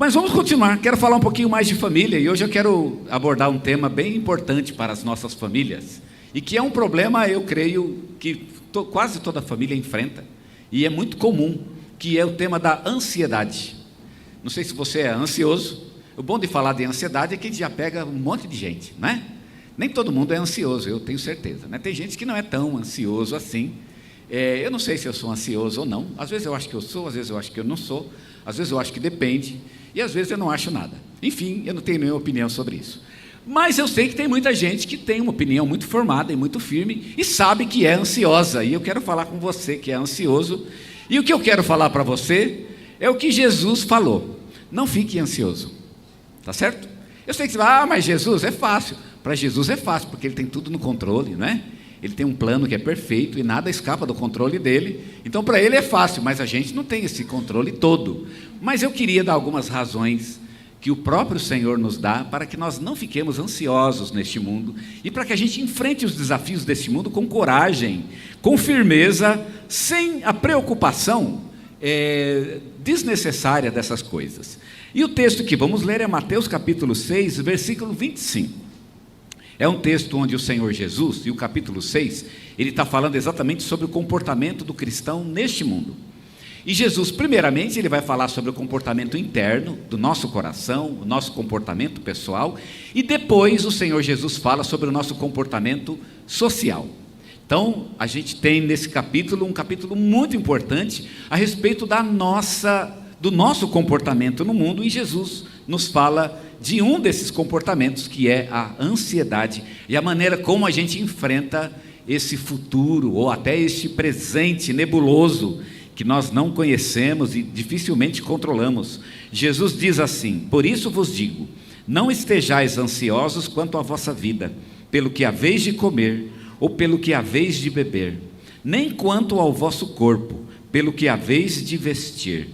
Mas vamos continuar, quero falar um pouquinho mais de família, e hoje eu quero abordar um tema bem importante para as nossas famílias, e que é um problema, eu creio, que quase toda família enfrenta, e é muito comum, que é o tema da ansiedade. Não sei se você é ansioso. O bom de falar de ansiedade é que já pega um monte de gente, né? Nem todo mundo é ansioso, eu tenho certeza, né? Tem gente que não é tão ansioso assim. Eu não sei se eu sou ansioso ou não. Às vezes eu acho que eu sou, às vezes eu acho que eu não sou, às vezes eu acho que depende, e às vezes eu não acho nada. Enfim, eu não tenho nenhuma opinião sobre isso. Mas eu sei que tem muita gente que tem uma opinião muito formada e muito firme e sabe que é ansiosa, e eu quero falar com você que é ansioso, e o que eu quero falar para você é o que Jesus falou: não fique ansioso, tá certo? Eu sei que você vai, mas Jesus é fácil. Para Jesus é fácil, porque Ele tem tudo no controle, não é? Ele tem um plano que é perfeito e nada escapa do controle dele, então para Ele é fácil, mas a gente não tem esse controle todo. Mas eu queria dar algumas razões que o próprio Senhor nos dá para que nós não fiquemos ansiosos neste mundo e para que a gente enfrente os desafios deste mundo com coragem, com firmeza, sem a preocupação desnecessária dessas coisas. E o texto que vamos ler é Mateus capítulo 6, versículo 25. É um texto onde o Senhor Jesus, e o capítulo 6, ele está falando exatamente sobre o comportamento do cristão neste mundo. E Jesus, primeiramente, ele vai falar sobre o comportamento interno do nosso coração, o nosso comportamento pessoal, e depois o Senhor Jesus fala sobre o nosso comportamento social. Então, a gente tem nesse capítulo, um capítulo muito importante a respeito do nosso comportamento no mundo, e Jesus nos fala de um desses comportamentos, que é a ansiedade, e a maneira como a gente enfrenta esse futuro, ou até este presente nebuloso, que nós não conhecemos e dificilmente controlamos. Jesus diz assim: por isso vos digo, não estejais ansiosos quanto à vossa vida, pelo que haveis de comer, ou pelo que haveis de beber, nem quanto ao vosso corpo, pelo que haveis de vestir.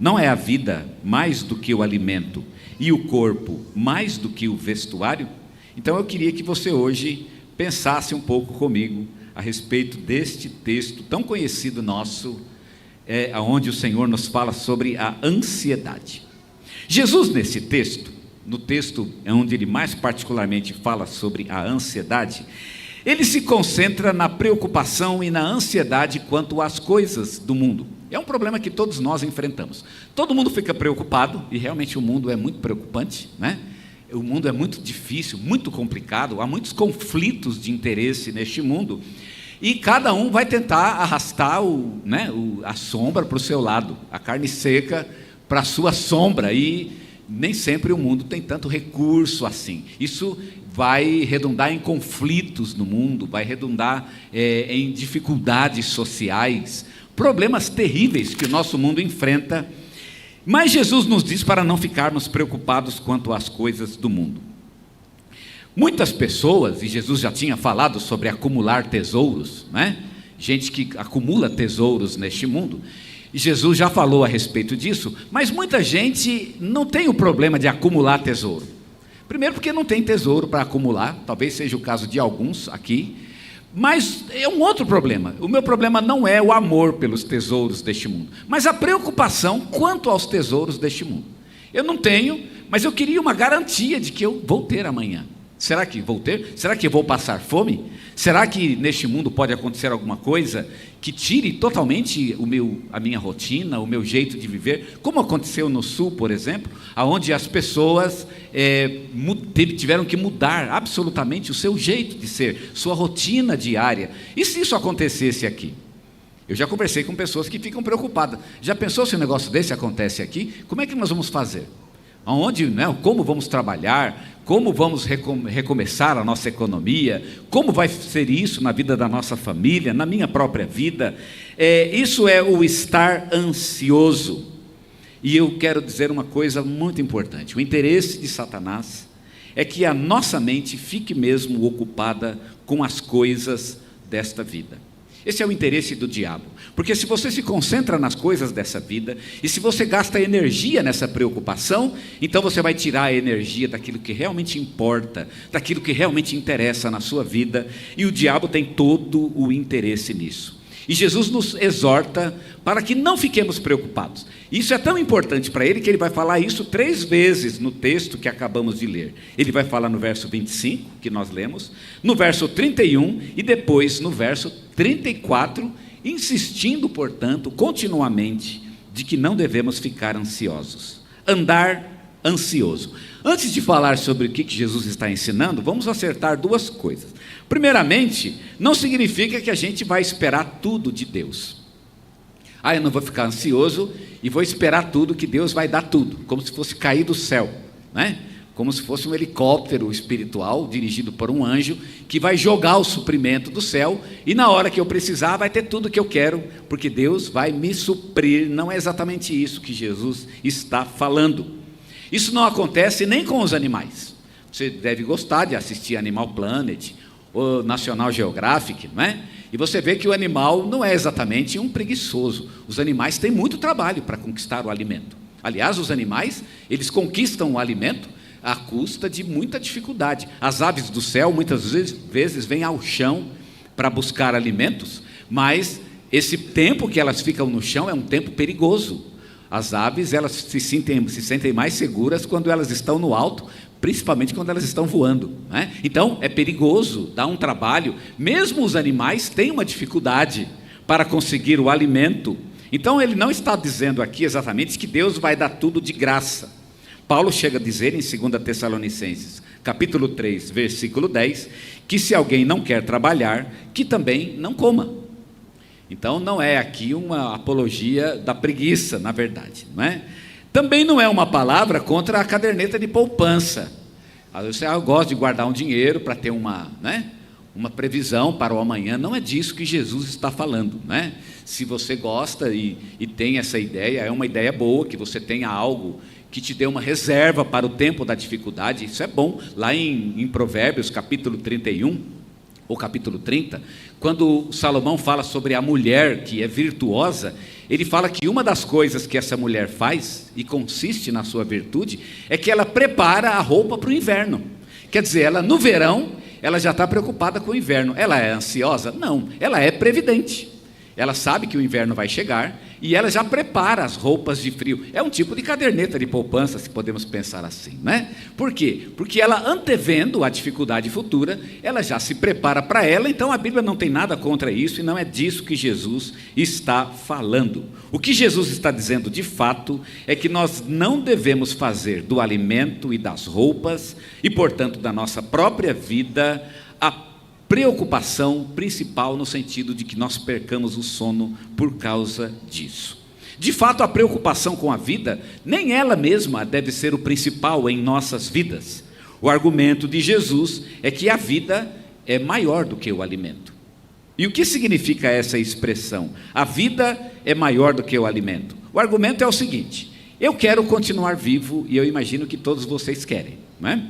Não é a vida mais do que o alimento, e o corpo mais do que o vestuário? Então eu queria que você hoje pensasse um pouco comigo a respeito deste texto tão conhecido nosso, onde o Senhor nos fala sobre a ansiedade. Jesus, nesse texto, no texto onde ele mais particularmente fala sobre a ansiedade, ele se concentra na preocupação e na ansiedade quanto às coisas do mundo. É um problema que todos nós enfrentamos. Todo mundo fica preocupado, e realmente o mundo é muito preocupante, né? O mundo é muito difícil, muito complicado, há muitos conflitos de interesse neste mundo, e cada um vai tentar arrastar a sombra para o seu lado, a carne seca para a sua sombra, e nem sempre o mundo tem tanto recurso assim. Isso vai redundar em conflitos no mundo, vai redundar em dificuldades sociais, problemas terríveis que o nosso mundo enfrenta. Mas Jesus nos diz para não ficarmos preocupados quanto às coisas do mundo. Muitas pessoas, e Jesus já tinha falado sobre acumular tesouros, né? Gente que acumula tesouros neste mundo, e Jesus já falou a respeito disso, mas muita gente não tem o problema de acumular tesouro. Primeiro porque não tem tesouro para acumular, talvez seja o caso de alguns aqui, mas é um outro problema. O meu problema não é o amor pelos tesouros deste mundo, mas a preocupação quanto aos tesouros deste mundo. Eu não tenho, mas eu queria uma garantia de que eu vou ter amanhã. Será que vou ter? Será que vou passar fome? Será que neste mundo pode acontecer alguma coisa que tire totalmente a minha rotina, o meu jeito de viver? Como aconteceu no Sul, por exemplo, onde as pessoas tiveram que mudar absolutamente o seu jeito de ser, sua rotina diária. E se isso acontecesse aqui? Eu já conversei com pessoas que ficam preocupadas. Já pensou se um negócio desse acontece aqui? Como é que nós vamos fazer? Aonde, né? Como vamos trabalhar? Como vamos recomeçar a nossa economia? Como vai ser isso na vida da nossa família, na minha própria vida? Isso é o estar ansioso. E eu quero dizer uma coisa muito importante: o interesse de Satanás é que a nossa mente fique mesmo ocupada com as coisas desta vida. Esse é o interesse do diabo, porque se você se concentra nas coisas dessa vida, e se você gasta energia nessa preocupação, então você vai tirar a energia daquilo que realmente importa, daquilo que realmente interessa na sua vida, e o diabo tem todo o interesse nisso. E Jesus nos exorta para que não fiquemos preocupados. Isso é tão importante para ele que ele vai falar isso 3 vezes no texto que acabamos de ler. Ele vai falar no verso 25, que nós lemos, no verso 31 e depois no verso 34, insistindo, portanto, continuamente, de que não devemos ficar ansiosos. Andar ansioso. Antes de falar sobre o que Jesus está ensinando, vamos acertar 2 coisas. Primeiramente, não significa que a gente vai esperar tudo de Deus. Eu não vou ficar ansioso e vou esperar tudo, que Deus vai dar tudo, como se fosse cair do céu, né? Como se fosse um helicóptero espiritual dirigido por um anjo que vai jogar o suprimento do céu e na hora que eu precisar vai ter tudo que eu quero, porque Deus vai me suprir. Não é exatamente isso que Jesus está falando. Isso não acontece nem com os animais. Você deve gostar de assistir Animal Planet ou National Geographic, não é? E você vê que o animal não é exatamente um preguiçoso. Os animais têm muito trabalho para conquistar o alimento. Aliás, os animais, eles conquistam o alimento à custa de muita dificuldade. As aves do céu muitas vezes vêm ao chão para buscar alimentos, mas esse tempo que elas ficam no chão é um tempo perigoso. As aves, elas se sentem mais seguras quando elas estão no alto, principalmente quando elas estão voando, né? Então é perigoso, dá um trabalho. Mesmo os animais têm uma dificuldade para conseguir o alimento. Então ele não está dizendo aqui exatamente que Deus vai dar tudo de graça. Paulo chega a dizer em 2 Tessalonicenses, capítulo 3, versículo 10, que se alguém não quer trabalhar, que também não coma. Então não é aqui uma apologia da preguiça, na verdade, não é? Também não é uma palavra contra a caderneta de poupança. Às vezes eu gosto de guardar um dinheiro para ter uma previsão para o amanhã. Não é disso que Jesus está falando, né? Se você gosta e tem essa ideia, é uma ideia boa, que você tenha algo que te dê uma reserva para o tempo da dificuldade. Isso é bom. Lá em Provérbios, capítulo 31, ou capítulo 30, quando Salomão fala sobre a mulher que é virtuosa, ele fala que uma das coisas que essa mulher faz, e consiste na sua virtude, é que ela prepara a roupa para o inverno. Quer dizer, ela no verão, ela já está preocupada com o inverno. Ela é ansiosa? Não, ela é previdente. Ela sabe que o inverno vai chegar e ela já prepara as roupas de frio. É um tipo de caderneta de poupança, se podemos pensar assim, né? Por quê? Porque ela, antevendo a dificuldade futura, ela já se prepara para ela. Então a Bíblia não tem nada contra isso e não é disso que Jesus está falando. O que Jesus está dizendo de fato é que nós não devemos fazer do alimento e das roupas e, portanto, da nossa própria vida a preocupação principal, no sentido de que nós percamos o sono por causa disso. De fato, a preocupação com a vida, nem ela mesma deve ser o principal em nossas vidas. O argumento de Jesus é que a vida é maior do que o alimento. E o que significa essa expressão? A vida é maior do que o alimento. O argumento é o seguinte: eu quero continuar vivo e eu imagino que todos vocês querem, não é?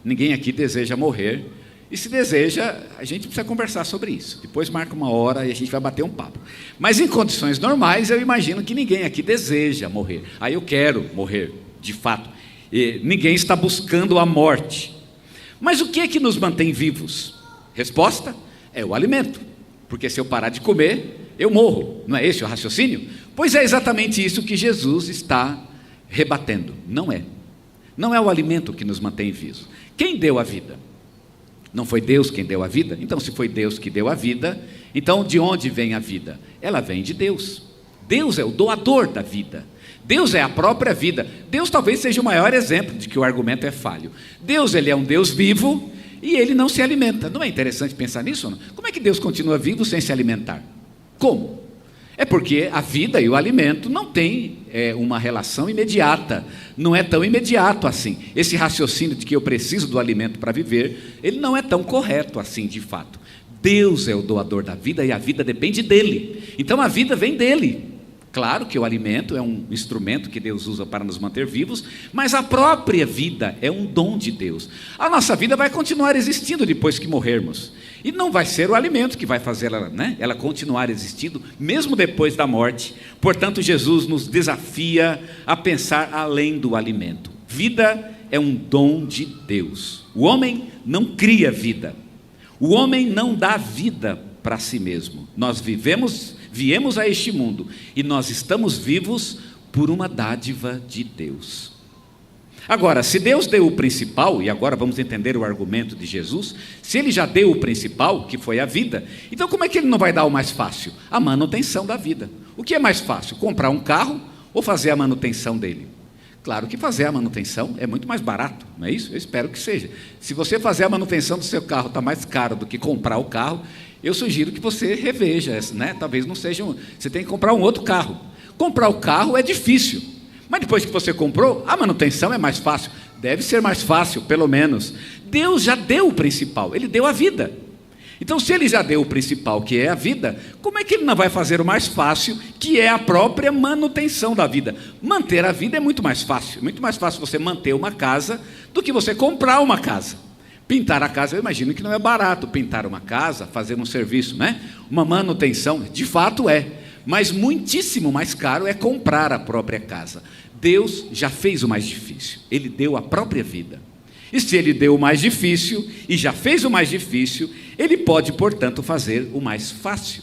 Ninguém aqui deseja morrer. E se deseja, a gente precisa conversar sobre isso. Depois marca uma hora e a gente vai bater um papo. Mas em condições normais, eu imagino que ninguém aqui deseja morrer. Eu quero morrer, de fato. E ninguém está buscando a morte. Mas o que é que nos mantém vivos? Resposta: é o alimento. Porque se eu parar de comer, eu morro. Não é esse o raciocínio? Pois é exatamente isso que Jesus está rebatendo. Não é. Não é o alimento que nos mantém vivos. Quem deu a vida? Não foi Deus quem deu a vida? Então, se foi Deus que deu a vida, então de onde vem a vida? Ela vem de Deus. Deus é o doador da vida. Deus é a própria vida. Deus talvez seja o maior exemplo de que o argumento é falho. Deus, ele é um Deus vivo e ele não se alimenta. Não é interessante pensar nisso? Não? Como é que Deus continua vivo sem se alimentar? Como? É porque a vida e o alimento não têm uma relação imediata, não é tão imediato assim. Esse raciocínio de que eu preciso do alimento para viver, ele não é tão correto assim de fato. Deus é o doador da vida e a vida depende dele. Então a vida vem dele. Claro que o alimento é um instrumento que Deus usa para nos manter vivos, mas a própria vida é um dom de Deus. A nossa vida vai continuar existindo depois que morrermos. E não vai ser o alimento que vai fazer ela continuar existindo, mesmo depois da morte. Portanto, Jesus nos desafia a pensar além do alimento. Vida é um dom de Deus. O homem não cria vida. O homem não dá vida para si mesmo. Nós viemos a este mundo e nós estamos vivos por uma dádiva de Deus. Agora, se Deus deu o principal, e agora vamos entender o argumento de Jesus, se Ele já deu o principal, que foi a vida, então como é que Ele não vai dar o mais fácil? A manutenção da vida. O que é mais fácil? Comprar um carro ou fazer a manutenção dele? Claro que fazer a manutenção é muito mais barato, não é isso? Eu espero que seja. Se você fazer a manutenção do seu carro está mais caro do que comprar o carro, eu sugiro que você reveja, né? Talvez não seja você tem que comprar um outro carro. Comprar o carro é difícil, mas depois que você comprou, a manutenção é mais fácil. Deve ser mais fácil, pelo menos. Deus já deu o principal, Ele deu a vida. Então, se Ele já deu o principal, que é a vida, como é que Ele não vai fazer o mais fácil, que é a própria manutenção da vida? Manter a vida é muito mais fácil. Muito mais fácil você manter uma casa do que você comprar uma casa. Pintar a casa, eu imagino que não é barato. Pintar uma casa, fazer um serviço, né? Uma manutenção, de fato é. Mas muitíssimo mais caro é comprar a própria casa. Deus já fez o mais difícil. Ele deu a própria vida. E se Ele deu o mais difícil e já fez o mais difícil, Ele pode, portanto, fazer o mais fácil.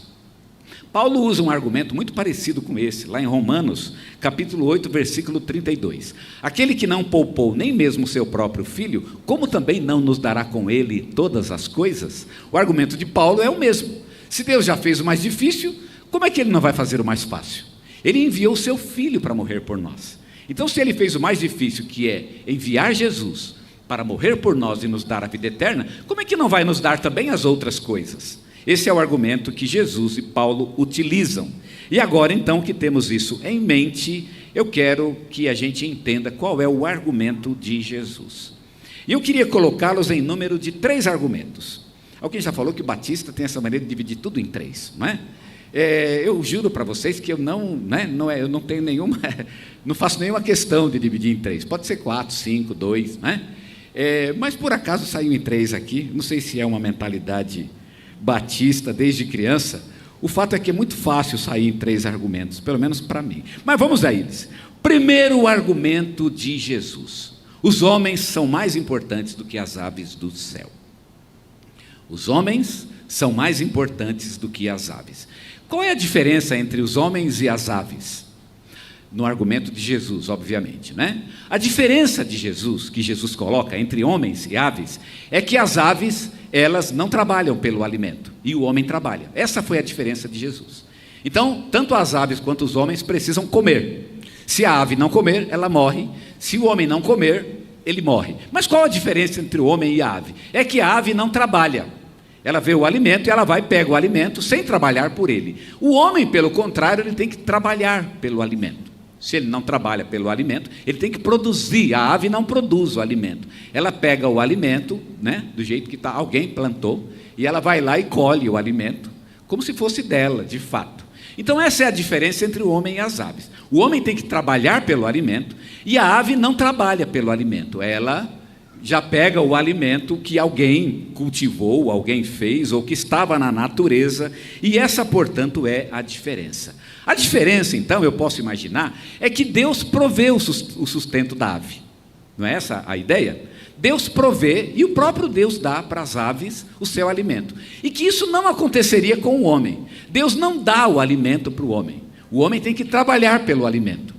Paulo usa um argumento muito parecido com esse, lá em Romanos, capítulo 8, versículo 32. Aquele que não poupou nem mesmo seu próprio filho, como também não nos dará com ele todas as coisas? O argumento de Paulo é o mesmo. Se Deus já fez o mais difícil, como é que Ele não vai fazer o mais fácil? Ele enviou o seu filho para morrer por nós. Então, se Ele fez o mais difícil, que é enviar Jesus para morrer por nós e nos dar a vida eterna, como é que não vai nos dar também as outras coisas? Esse é o argumento que Jesus e Paulo utilizam. E agora, então, que temos isso em mente, eu quero que a gente entenda qual é o argumento de Jesus. E eu queria colocá-los em número de 3 argumentos. Alguém já falou que o Batista tem essa maneira de dividir tudo em 3, não é? Eu juro para vocês que eu eu não tenho nenhuma, não faço nenhuma questão de dividir em 3. Pode ser 4, 5, 2, né? Mas por acaso saiu em 3 aqui. Não sei se é uma mentalidade batista desde criança. O fato é que é muito fácil sair em 3 argumentos, pelo menos para mim. Mas vamos a eles. Primeiro argumento de Jesus: os homens são mais importantes do que as aves do céu. Os homens são mais importantes do que as aves. Qual é a diferença entre os homens e as aves? No argumento de Jesus, obviamente, né? A diferença de Jesus, que Jesus coloca entre homens e aves, é que as aves, elas não trabalham pelo alimento, e o homem trabalha. Essa foi a diferença de Jesus. Então, tanto as aves quanto os homens precisam comer. Se a ave não comer, ela morre. Se o homem não comer, ele morre. Mas qual a diferença entre o homem e a ave? É que a ave não trabalha. Ela vê o alimento e ela vai e pega o alimento sem trabalhar por ele. O homem, pelo contrário, ele tem que trabalhar pelo alimento. Se ele não trabalha pelo alimento, ele tem que produzir. A ave não produz o alimento. Ela pega o alimento, né, do jeito que alguém plantou, e ela vai lá e colhe o alimento, como se fosse dela, de fato. Então essa é a diferença entre o homem e as aves. O homem tem que trabalhar pelo alimento, e a ave não trabalha pelo alimento. Ela já pega o alimento que alguém cultivou, alguém fez, ou que estava na natureza, e essa, portanto, é a diferença. A diferença, então, eu posso imaginar, é que Deus provê o sustento da ave. Não é essa a ideia? Deus provê, e o próprio Deus dá para as aves o seu alimento. E que isso não aconteceria com o homem. Deus não dá o alimento para o homem. O homem tem que trabalhar pelo alimento.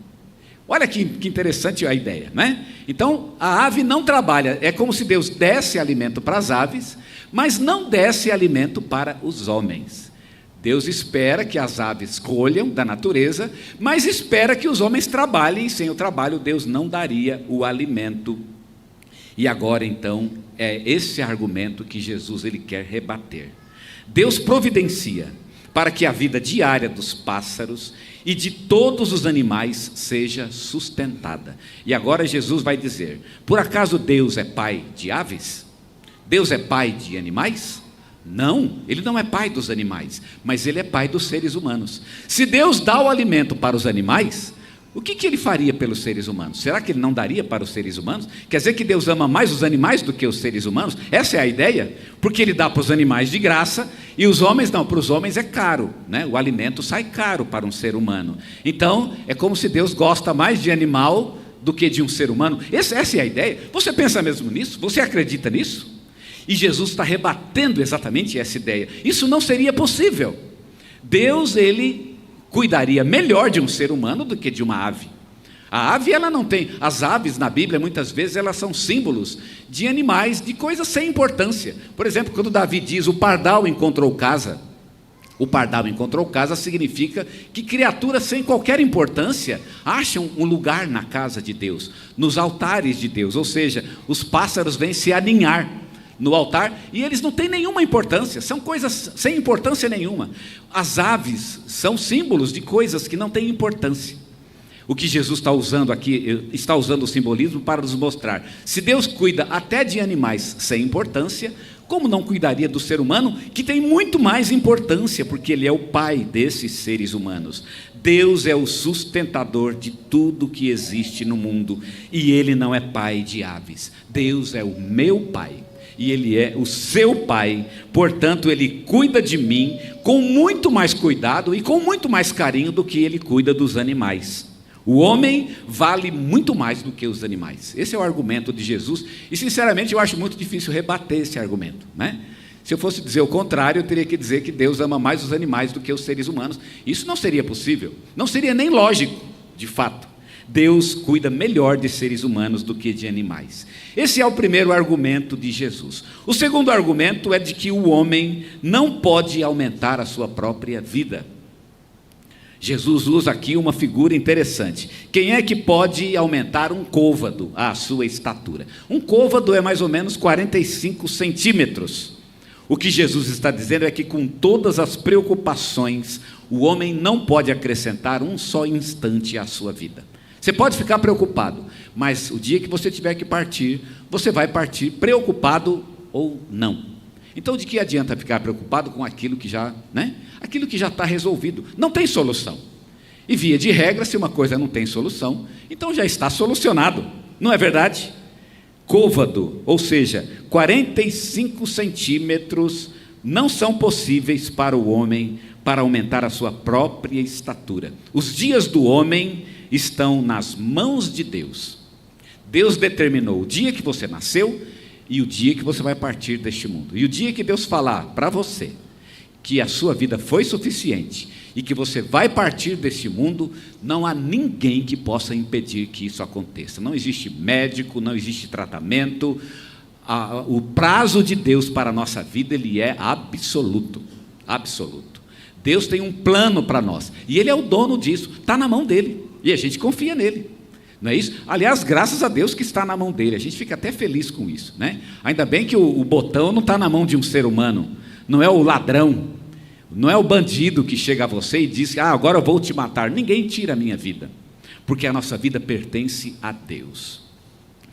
Olha que interessante a ideia, né? Então, a ave não trabalha, é como se Deus desse alimento para as aves, mas não desse alimento para os homens. Deus espera que as aves colham da natureza, mas espera que os homens trabalhem, e sem o trabalho Deus não daria o alimento. E agora, então, é esse argumento que Jesus ele quer rebater. Deus providencia para que a vida diária dos pássaros e de todos os animais seja sustentada. E agora Jesus vai dizer: por acaso Deus é pai de aves? Deus é pai de animais? Não, Ele não é pai dos animais, mas Ele é pai dos seres humanos. Se Deus dá o alimento para os animais, o que Ele faria pelos seres humanos? Será que Ele não daria para os seres humanos? Quer dizer que Deus ama mais os animais do que os seres humanos? Essa é a ideia? Porque Ele dá para os animais de graça, e os homens não, para os homens é caro, né? O alimento sai caro para um ser humano. Então, é como se Deus gosta mais de animal do que de um ser humano. Essa é a ideia? Você pensa mesmo nisso? Você acredita nisso? E Jesus está rebatendo exatamente essa ideia. Isso não seria possível. Deus, ele cuidaria melhor de um ser humano do que de uma ave. A ave, ela não tem, as aves na Bíblia, muitas vezes, elas são símbolos de animais, de coisas sem importância. Por exemplo, quando Davi diz, o pardal encontrou casa, o pardal encontrou casa significa que criaturas sem qualquer importância acham um lugar na casa de Deus, nos altares de Deus, ou seja, os pássaros vêm se aninhar no altar e eles não têm nenhuma importância, são coisas sem importância nenhuma. As aves são símbolos de coisas que não têm importância. O que Jesus está usando aqui, está usando o simbolismo para nos mostrar, se Deus cuida até de animais sem importância, como não cuidaria do ser humano, que tem muito mais importância, porque Ele é o Pai desses seres humanos. Deus é o sustentador de tudo que existe no mundo, e Ele não é pai de aves. Deus é o meu Pai, e Ele é o seu Pai, portanto Ele cuida de mim com muito mais cuidado e com muito mais carinho do que Ele cuida dos animais. O homem vale muito mais do que os animais. Esse é o argumento de Jesus, e sinceramente eu acho muito difícil rebater esse argumento, né? Se eu fosse dizer o contrário, eu teria que dizer que Deus ama mais os animais do que os seres humanos. Isso não seria possível, não seria nem lógico, de fato. Deus cuida melhor de seres humanos do que de animais. Esse é o primeiro argumento de Jesus. O segundo argumento é de que o homem não pode aumentar a sua própria vida. Jesus usa aqui uma figura interessante. Quem é que pode aumentar um côvado à sua estatura? Um côvado é mais ou menos 45 centímetros. O que Jesus está dizendo é que com todas as preocupações, o homem não pode acrescentar um só instante à sua vida. Você pode ficar preocupado, mas o dia que você tiver que partir, você vai partir preocupado ou não. Então, de que adianta ficar preocupado com aquilo que já, aquilo que já está resolvido? Não tem solução. E via de regra, se uma coisa não tem solução, então já está solucionado, não é verdade? Côvado, ou seja, 45 centímetros não são possíveis para o homem para aumentar a sua própria estatura. Os dias do homem estão nas mãos de Deus. Deus determinou o dia que você nasceu e o dia que você vai partir deste mundo. E o dia que Deus falar para você que a sua vida foi suficiente e que você vai partir deste mundo, não há ninguém que possa impedir que isso aconteça. Não existe médico, não existe tratamento. O prazo de Deus para a nossa vida, ele é absoluto, absoluto. Deus tem um plano para nós, e Ele é o dono disso, está na mão dEle, e a gente confia nele. Não é isso? Aliás, graças a Deus que está na mão dele, a gente fica até feliz com isso, né? Ainda bem que o botão não está na mão de um ser humano, não é o ladrão, não é o bandido que chega a você e diz, agora eu vou te matar. Ninguém tira a minha vida, porque a nossa vida pertence a Deus.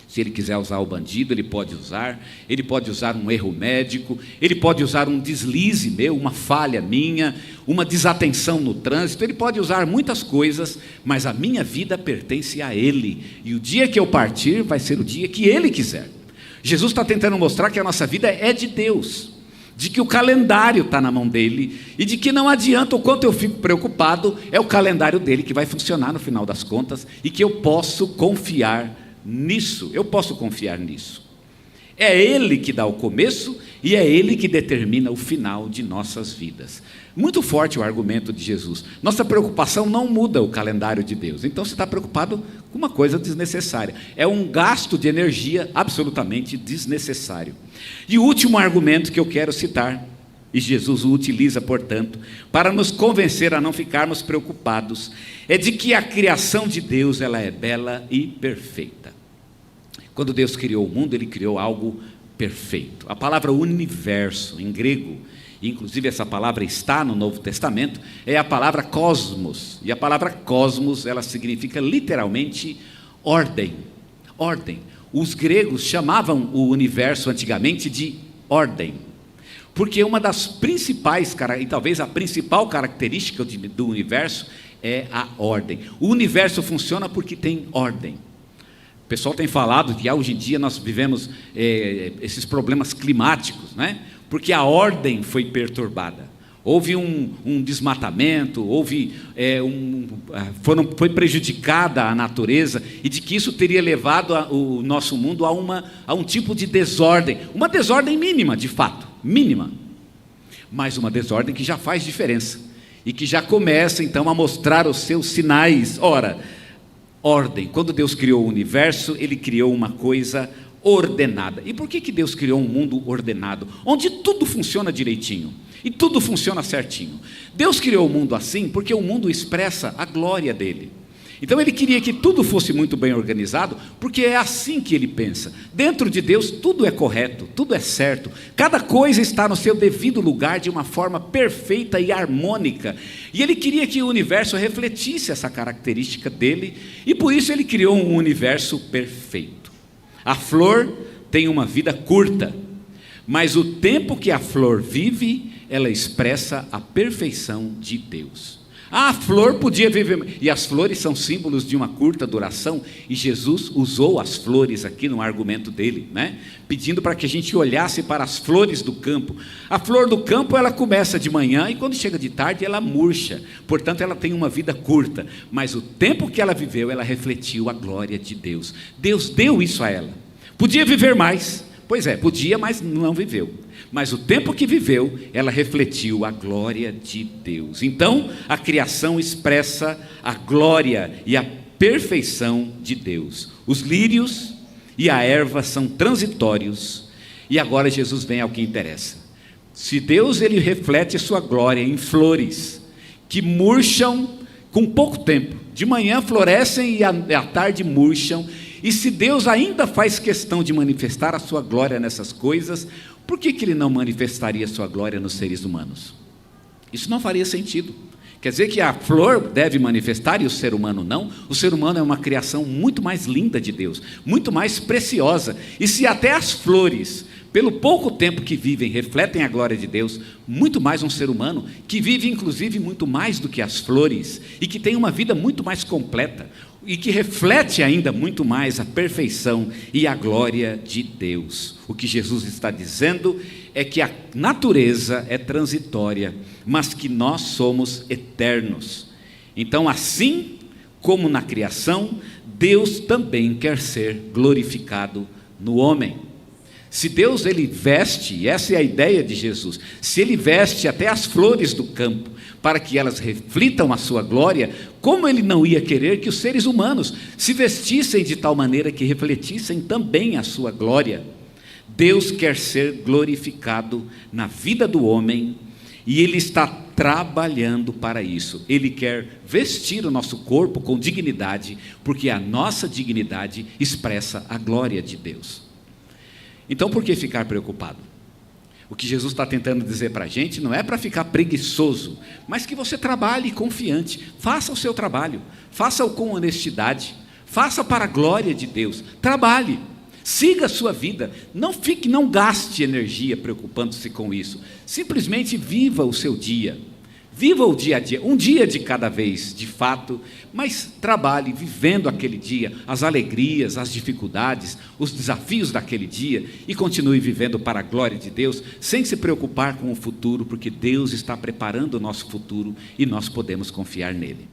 Se Ele quiser usar o bandido, Ele pode usar um erro médico, Ele pode usar um deslize meu, uma falha minha, uma desatenção no trânsito, Ele pode usar muitas coisas, mas a minha vida pertence a Ele, e o dia que eu partir vai ser o dia que Ele quiser. Jesus está tentando mostrar que a nossa vida é de Deus, de que o calendário está na mão dEle, e de que não adianta o quanto eu fico preocupado, é o calendário dEle que vai funcionar no final das contas, e que eu posso confiar nisso, eu posso confiar nisso. É Ele que dá o começo e é Ele que determina o final de nossas vidas. Muito forte o argumento de Jesus. Nossa preocupação não muda o calendário de Deus. Então você está preocupado com uma coisa desnecessária. É um gasto de energia absolutamente desnecessário. E o último argumento que eu quero citar, e Jesus o utiliza, portanto, para nos convencer a não ficarmos preocupados, é de que a criação de Deus, ela é bela e perfeita. Quando Deus criou o mundo, Ele criou algo perfeito. A palavra universo, em grego, inclusive essa palavra está no Novo Testamento, é a palavra cosmos. E a palavra cosmos, ela significa literalmente ordem. Ordem. Os gregos chamavam o universo antigamente de ordem, porque uma das principais, e talvez a principal característica do universo é a ordem. O universo funciona porque tem ordem. O pessoal tem falado que hoje em dia nós vivemos esses problemas climáticos, né? Porque a ordem foi perturbada. Houve um desmatamento, foi prejudicada a natureza, e de que isso teria levado o nosso mundo a um tipo de desordem, uma desordem mínima, de fato, mínima, mas uma desordem que já faz diferença. e que já começa então a mostrar os seus sinais. Ora, ordem. Quando Deus criou o universo, Ele criou uma coisa ordenada. E por que Deus criou um mundo ordenado? Onde tudo funciona direitinho e tudo funciona certinho. Deus criou o mundo assim porque o mundo expressa a glória dele. Então Ele queria que tudo fosse muito bem organizado, porque é assim que Ele pensa. Dentro de Deus tudo é correto, tudo é certo, cada coisa está no seu devido lugar de uma forma perfeita e harmônica. E Ele queria que o universo refletisse essa característica dele, e por isso Ele criou um universo perfeito. A flor tem uma vida curta, mas o tempo que a flor vive, ela expressa a perfeição de Deus. A flor podia viver, e as flores são símbolos de uma curta duração, e Jesus usou as flores aqui no argumento dele, né? Pedindo para que a gente olhasse para as flores do campo. A flor do campo, ela começa de manhã, e quando chega de tarde ela murcha, portanto ela tem uma vida curta, mas o tempo que ela viveu, ela refletiu a glória de Deus. Deus deu isso a ela. Podia viver mais, pois é, podia, mas não viveu. Mas o tempo que viveu, ela refletiu a glória de Deus. Então, a criação expressa a glória e a perfeição de Deus. Os lírios e a erva são transitórios. E agora Jesus vem ao que interessa. Se Deus, ele reflete sua glória em flores que murcham com pouco tempo. De manhã florescem e à tarde murcham. E se Deus ainda faz questão de manifestar a sua glória nessas coisas, por que Ele não manifestaria a sua glória nos seres humanos? Isso não faria sentido. Quer dizer que a flor deve manifestar e o ser humano não? O ser humano é uma criação muito mais linda de Deus, muito mais preciosa. E se até as flores, pelo pouco tempo que vivem, refletem a glória de Deus, muito mais um ser humano, que vive inclusive muito mais do que as flores, e que tem uma vida muito mais completa, e que reflete ainda muito mais a perfeição e a glória de Deus. O que Jesus está dizendo é que a natureza é transitória, mas que nós somos eternos. Então, assim como na criação, Deus também quer ser glorificado no homem. Se Deus, ele veste, e essa é a ideia de Jesus, se ele veste até as flores do campo, para que elas reflitam a sua glória, como ele não ia querer que os seres humanos se vestissem de tal maneira que refletissem também a sua glória? Deus quer ser glorificado na vida do homem, e Ele está trabalhando para isso. Ele quer vestir o nosso corpo com dignidade, porque a nossa dignidade expressa a glória de Deus. Então, por que ficar preocupado? O que Jesus está tentando dizer para a gente não é para ficar preguiçoso, mas que você trabalhe confiante, faça o seu trabalho, faça-o com honestidade, faça para a glória de Deus, trabalhe, siga a sua vida, não gaste energia preocupando-se com isso, simplesmente viva o seu dia, viva o dia a dia, um dia de cada vez, de fato, mas trabalhe vivendo aquele dia, as alegrias, as dificuldades, os desafios daquele dia, e continue vivendo para a glória de Deus, sem se preocupar com o futuro, porque Deus está preparando o nosso futuro e nós podemos confiar nele.